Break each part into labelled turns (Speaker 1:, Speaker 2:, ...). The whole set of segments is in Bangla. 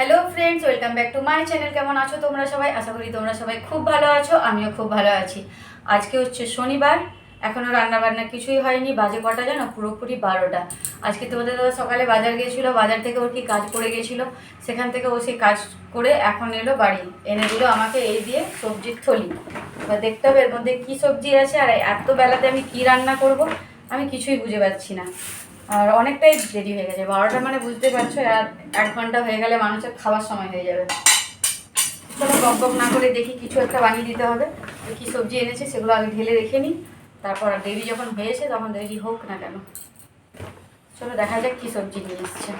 Speaker 1: Hello friends, welcome back to my channel. কেমন আছো তোমরা সবাই? আশা করি তোমরা সবাই খুব ভালো আছো, আমিও খুব ভালো আছি। আজকে হচ্ছে শনিবার, এখনও রান্নাবান্না কিছুই হয়নি। বাজে কটা জানো? পুরোপুরি 12টা। আজকে তোমাদের দাদা সকালে বাজার গিয়েছিলো, বাজার থেকে ওর কি কাজ পড়ে গেছিলো, সেখান থেকে ও সেই কাজ করে এখন এলো বাড়ি, এনে দিল আমাকে এই দিয়ে সবজির থলি। এবার দেখতে হবে এর মধ্যে কী সবজি আছে, আর এত বেলাতে আমি কি রান্না করব আমি কিছুই বুঝে পাচ্ছি না। আর অনেকটাই দেরি হয়ে গেছে, 12টা মানে বুঝতে পারছো, আর 1 ঘন্টা হয়ে গেলে মানুষের খাওয়ার সময় হয়ে যাবে। চলো বক বক না করে দেখি, কিছু একটা বানিয়ে দিতে হবে। কী সবজি এনেছে সেগুলো আগে ঢেলে রেখে নিই, তারপর দেরি যখন হয়েছে তখন দেরি হোক না কেন। চলো দেখা যাক কী সবজি নিয়ে এসছে।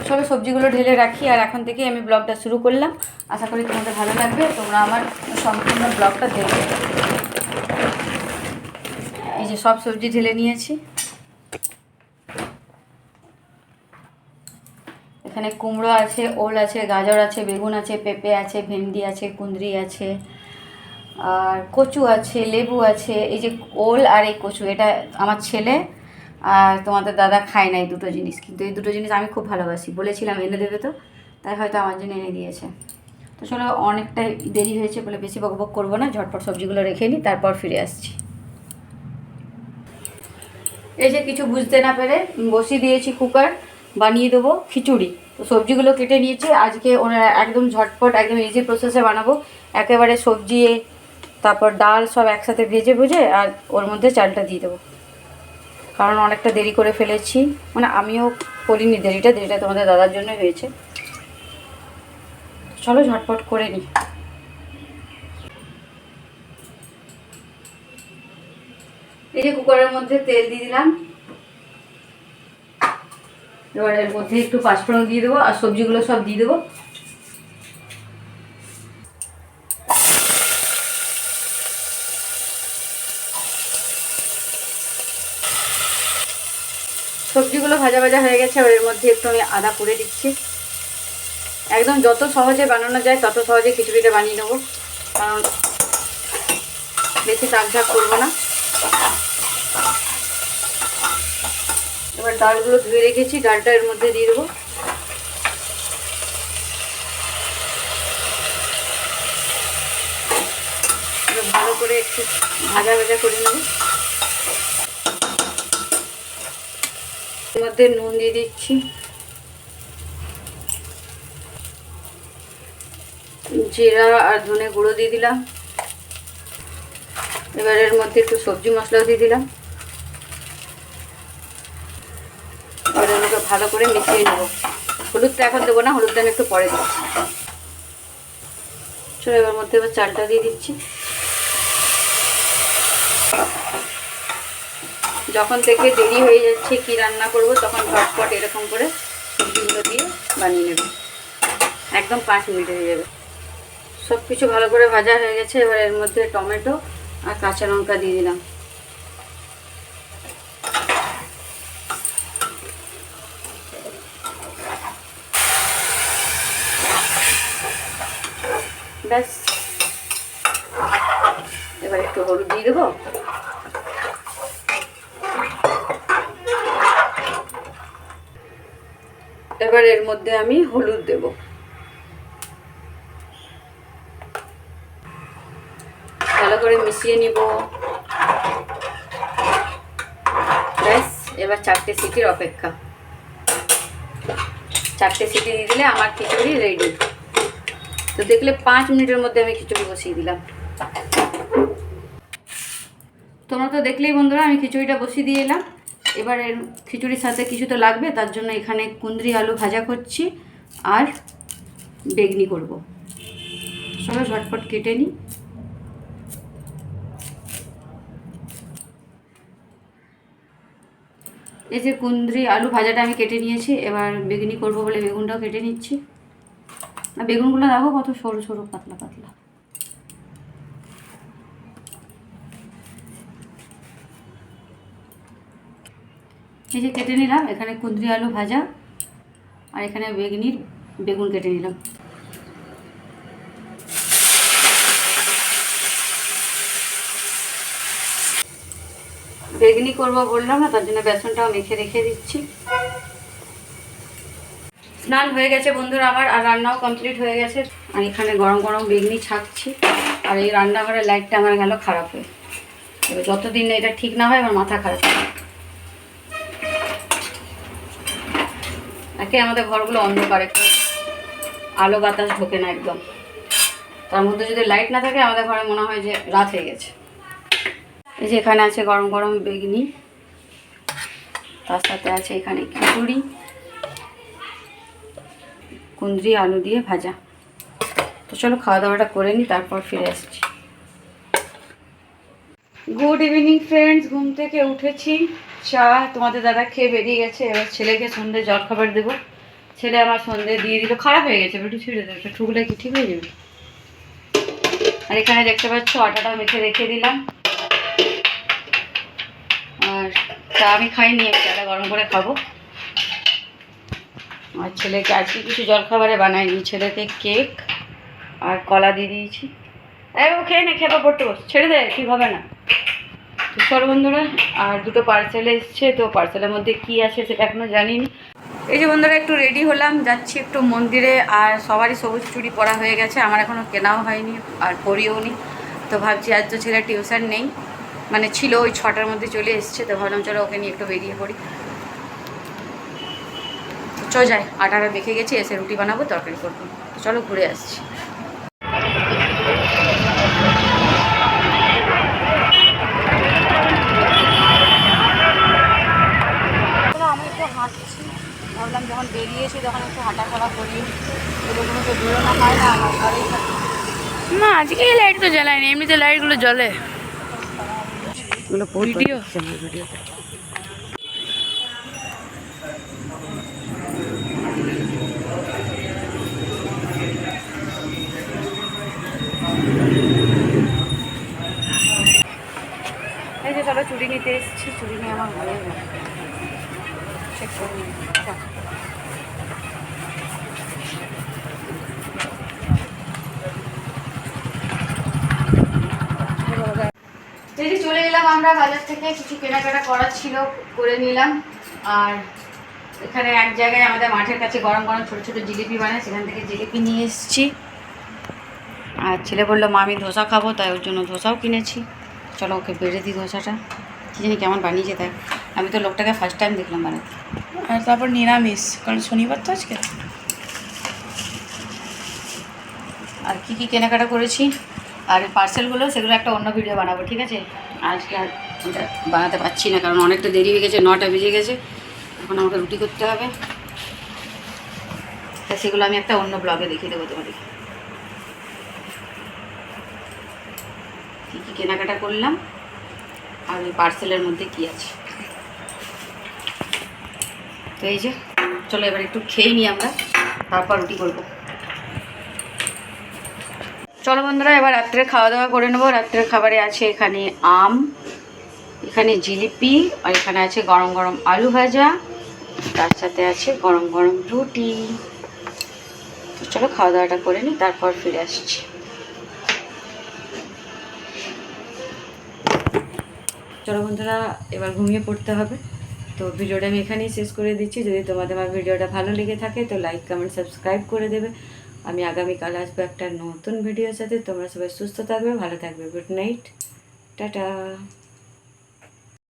Speaker 1: চলো সবজিগুলো ঢেলে রাখি, আর এখন থেকে আমি ব্লগটা শুরু করলাম। আশা করি তোমাদের ভালো লাগবে, তোমরা আমার সম্পূর্ণ ব্লগটা দেখবে। এই যে সব সবজি ঢেলে নিয়েছি। এখানে কুমড়ো আছে, ওল আছে, গাজর আছে, বেগুন আছে, পেঁপে আছে, ভেন্ডি আছে, কুঁদরি আছে, আর কচু আছে, লেবু আছে। এই যে ওল আর এই কচু, এটা আমার ছেলে আর তোমাদের দাদা খায় না এই দুটো জিনিস, কিন্তু এই দুটো জিনিস আমি খুব ভালোবাসি। বলেছিলাম এনে দেবে, তো তাই হয়তো আমার জন্য এনে দিয়েছে। তো চলো, অনেকটা দেরি হয়েছে বলে বেশি বকবক করবো না, ঝটপট সবজিগুলো রেখে নিই, তারপর ফিরে আসছি। এই যে কিছু বুঝতে না পেরে বসিয়ে দিয়েছি কুকার, বানিয়ে দেবো খিচুড়ি। তো সবজিগুলো কেটে নিয়েছি, আজকে ওরা একদম ঝটপট একদম ইজি প্রসেসে বানাবো। একেবারে সবজি তারপর ডাল সব একসাথে ভেজে ভুজে আর ওর মধ্যে চালটা দিয়ে দেবো, কারণ অনেকটা দেরি করে ফেলেছি। মানে আমিও করিনি দেরিটা তোমাদের দাদার জন্য হয়েছে। চলো ঝটপট করে নিই। এই যে কুকারের মধ্যে তেল দিয়ে দিলাম, এবার এর মধ্যে একটু পাঁচফোড়ন দিয়ে দেবো আর সবজিগুলো সব দিয়ে দেবো। সবজিগুলো ভাজা ভাজা হয়ে গেছে, এবার এর মধ্যে একটু আমি আদা করে দিচ্ছি। একদম যত সহজে বানানো যায় তত সহজে খিচুড়িটা বানিয়ে নেবো, কারণ বেশি তাকঝাক করবো না। এবার ডালগুলো ধুয়ে রেখেছি, ডালটা এর মধ্যে দিয়ে দেবো। ভালো করে একটু ভাজা ভাজা করে নেব। এর মধ্যে নুন দিয়ে দিচ্ছি, জিরা আর ধনে গুঁড়ো দিয়ে দিলাম। এবার এর মধ্যে একটু সবজি মশলাও দিয়ে দিলাম। এবার এগুলোকে ভালো করে মিশিয়ে নেব। হলুদটা এখন দেবো না, হলুদটা আমি একটু পরে দিচ্ছি। চলো এবার মধ্যে এবার চালটা দিয়ে দিচ্ছি। যখন থেকে দেরি হয়ে যাচ্ছে কি রান্না করব, তখন ঝটপট এরকম করে সবজিগুলো দিয়ে বানিয়ে নেব, একদম 5 মিনিটে হয়ে যাবে। সব কিছু ভালো করে ভাজা হয়ে গেছে, এবার এর মধ্যে টমেটো আর কাঁচা লঙ্কা দিয়ে দিলাম। ব্যাস, এবার একটু হলুদ দিয়ে দেবো। এবার এর মধ্যে আমি হলুদ দেব। ভালো করে মিশিয়ে নিব। ব্যাস, এবার 4টে সিটির অপেক্ষা। 4টে সিটি দিয়ে দিলে আমার খিচুড়ি রেডি। তো দেখলে 5 মিনিটের মধ্যে আমি খিচুড়ি বসিয়ে দিলাম। তোমরা তো দেখলেই বন্ধুরা, আমি খিচুড়িটা বসিয়ে দিয়ে এলাম। এবার এর খিচুড়ির সাথে কিছু তো লাগবে, তার জন্য এখানে কুঁদরি আলু ভাজা করছি আর বেগনি করব। চলো ঝটপট কেটে নিই। এই যে কুঁদরি আলু ভাজাটা আমি কেটে নিয়েছি, এবার বেগনি করব বলে বেগুনটাও কেটে নিচ্ছি। আর বেগুনগুলো দেখো কত সরু সরু পাতলা পাতলা। এই যে কেটে নিলাম, এখানে কুঁদরি আলু ভাজা আর এখানে বেগুন কেটে নিলাম। বেগনি করবো বললাম না, তার জন্য বেসনটাও মেখে রেখে দিচ্ছি। স্নান হয়ে গেছে বন্ধুরা আমার, আর রান্নাও কমপ্লিট হয়ে গেছে। আর এখানে গরম গরম বেগনি ছাকছি। আর এই রান্নাঘরের লাইটটা আমার গেল খারাপ হয়ে, এবার যতদিন এটা ঠিক না হয় আমার মাথা খারাপ হয়। একে আমাদের ঘরগুলো অন্ধকার, একটু আলো বাতাস ঢোকে না একদম। তার মধ্যে যদি লাইট না থাকে আমাদের ঘরে মনে হয় যে রাত হয়ে গেছে। এই যে এখানে আছে গরম গরম বেগনি, তার সাথে আছে এখানে খিচুড়ি, কুঁদরি আলু দিয়ে ভাজা। তো চলো খাওয়া দাওয়াটা করে নিই, তারপর ফিরে আসছি। গুড ইভিনিং ফ্রেন্ডস, ঘুম থেকে উঠেছি, চা তোমাদের দাদা খেয়ে বেরিয়ে গেছে। এবার ছেলেকে সন্ধ্যে জলখাবার দেবো। ছেলে আমার সন্ধ্যে দিয়ে দিল, খারাপ হয়ে গেছে, একটু ছিঁড়ে দেবে, ঠুকলে কি ঠিক হয়ে যাবে। আর এখানে দেখতে পাচ্ছ আটাটাও মেখে রেখে দিলাম। আর চা আমি খাইনি, আমি চাটা গরম করে খাবো। আর ছেলেকে আজকে কিছু জলখাবারে বানাইনি, ছেলেকে কেক আর কলা দিয়ে দিয়েছি। ও খেয়ে নে, খেপা পড়তে বস, ছেড়ে দে, ঠিক হবে না। তো চলো বন্ধুরা, আর দুটো পার্সেল এসছে, তো পার্সেলের মধ্যে কি আছে সেটা এখনও জানিনি। এই যে বন্ধুরা একটু রেডি হলাম, যাচ্ছি একটু মন্দিরে। আর সবারই সবুজ চুড়ি পরা হয়ে গেছে, আমার এখনও কেনাও হয়নি আর পরিও নি। তো ভাবছি আজ তো ছেলের টিউশন নেই, মানে ছিল, ওই 6টার মধ্যে চলে এসছে। তো ভাবলাম চলো ওকে নিয়ে একটু বেরিয়ে পড়ি। চল যাই, আটাটা মেখে গেছি, এসে রুটি বানাবো, তরকারি করবো। চলো ঘুরে আসছি। আমি একটু হাঁটছি, ভাবলাম যখন বেরিয়েছি তখন একটু হাঁটাচলা করি, এরকম তো বেরোনো হয় না, আমার ঘরেই থাকি।
Speaker 2: না আজকে এই লাইট তো জ্বালায়নি, এমনিতে লাইটগুলো জ্বলে। ভিডিও
Speaker 1: এই যে চলো চুড়ি নিতে এসেছি, চুড়ি নিয়ে আমার ভালো লাগে, চেক করে নিই। এই যে চলে এলাম আমরা বাজার থেকে, কিছু কেনাকাটা করার ছিল, করে নিলাম। আর এখানে এক জায়গায় আমাদের মাঠের কাছে গরম গরম ছোটো ছোটো জিলিপি বানায়, সেখান থেকে জিলিপি নিয়ে এসেছি। আর ছেলে বললো মা আমি ধোসা খাবো, তাই ওর জন্য ধোসাও কিনেছি। চলো ওকে বেড়ে দিই ধোসাটা, কী জানি কেমন বানিয়েছে তাই। আমি তো লোকটাকে ফার্স্ট টাইম দেখলাম বানাতে।
Speaker 2: আর তারপর নিরামিষ, কারণ শনিবার তো আজকে।
Speaker 1: আর কী কী কেনাকাটা করেছি আর পার্সেলগুলো, সেগুলো একটা অন্য ভিডিও বানাবো, ঠিক আছে? আজকে আর এটা বানাতে পারছি না, কারণ অনেকটা দেরি হয়ে গেছে, 9টা বেজে গেছে। এখন আমাকে রুটি করতে হবে, তা সেগুলো আমি একটা অন্য ব্লগে দেখিয়ে দেবো তোমাদের কী কী কেনাকাটা করলাম আর ওই পার্সেলের মধ্যে কী আছে। তো এই যে চলো এবার একটু খেয়ে নিই আমরা, তারপর রুটি করবো। চলো বন্ধুরা, এবার রাত্রে খাওয়া দাওয়া করে নেবো। রাত্রের খাবারে আছে এখানে আম, এখানে জিলিপি, আর এখানে আছে গরম গরম আলু ভাজা, তার সাথে আছে গরম গরম রুটি। তো চলো খাওয়া দাওয়াটা করে নিই, তারপর ফিরে আসছি। চলো বন্ধুরা, এবার ঘুমিয়ে পড়তে হবে। তো ভিডিওটা আমি এখানেই শেষ করে দিচ্ছি। যদি তোমাদের আমার ভিডিওটা ভালো লেগে থাকে তো লাইক কমেন্ট সাবস্ক্রাইব করে দেবে। আমি আগামীকাল আসবো একটা নতুন ভিডিওর সাথে। তোমরা সবাই সুস্থ থাকবে, ভালো থাকবে। Good night, tata.